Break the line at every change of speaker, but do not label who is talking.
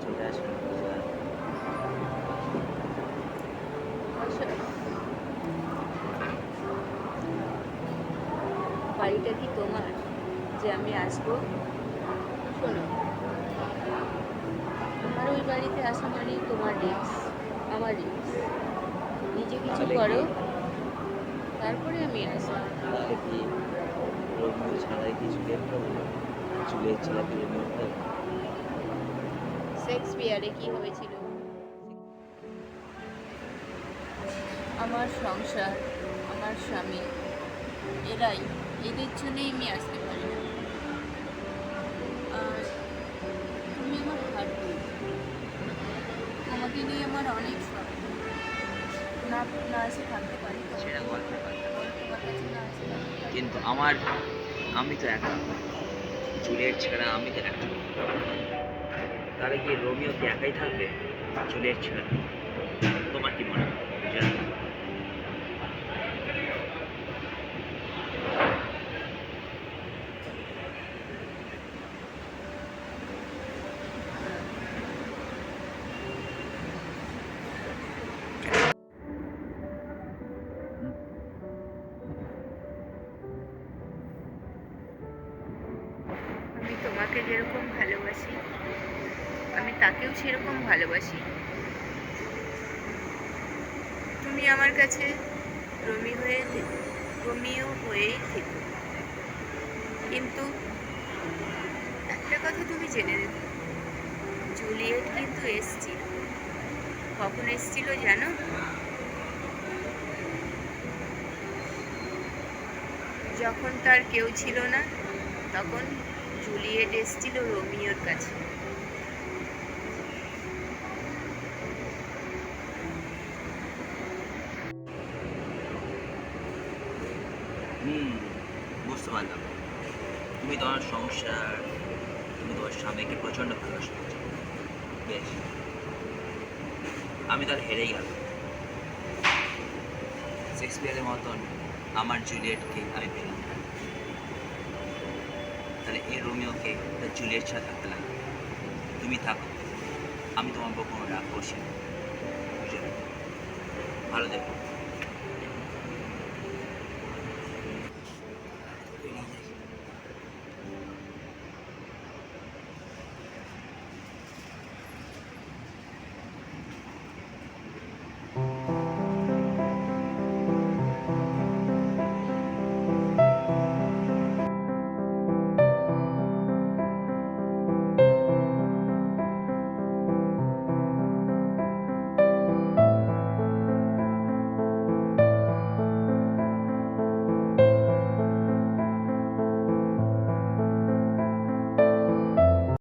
চলে আসবে না কিছু আর।
আচ্ছা, বাড়িটা কি তোমার, যে আমি আসবো? শোনো, আমার ওই বাড়িতে আসা মানেই তোমার রিস্ক, আমার রিস্ক। নিজে কিছু
তাহলে কি
করো, তারপরে আমি আসবো।
তাহলে কি রোমিও ছাড়াই কি জুলিয়েট পাবো? জুলিয়েট ছাড়া কি রোমিও পাবো?
শেক্সপিয়ারে কি হয়েছিল? আমার সংসার, আমার স্বামী, এরাই, এদের জন্যই আমি আসতে পারি না। আর তুমি আমার হার্টবিট, তোমাকে নিয়ে আমার অনেক স্বপ্ন। না, না এসে থাকতে পারি তো,
সেটা গল্পের কথা,
তোমার কাছে না এসে থাকতে পারি।
কিন্তু আমি তো একা, জুলিয়েট ছাড়া আমি তো একা। তাহলে কি রোমিও কি একাই থাকবে জুলিয়েট ছাড়া? তোমার কি মনে হয় বুঝলেন?
আমি তোমাকে যেরকম ভালোবাসি, আমি তাকেও সেরকম ভালোবাসি। তুমি আমার কাছে রোমিও হয়েই থেকো। কিন্তু একটা কথা তুমি জেনে রেখো, জুলিয়েট কিন্তু এসছিল। কখন এসছিল জানো? যখন তার কেউ ছিল না, তখন জুলিয়েট এসছিল রোমিওর কাছে।
হুম, বুঝতে পারলাম। তুমি তোমার সংসার, তুমি তোমার স্বামীকে প্রচন্ড ভালোবাসো। বেশ, আমি তাহলে হেরেই গেলাম। শেক্সপিয়ারের মতন আমার জুলিয়েটকে আমি পেলাম না। তাহলে এই রোমিওকে তার জুলিয়েট ছাড়া থাকতে লাগবে। তুমি থাকো, আমি তোমার উপর কোনো রাগ করছি না। বুঝলে? ভালো দেখো।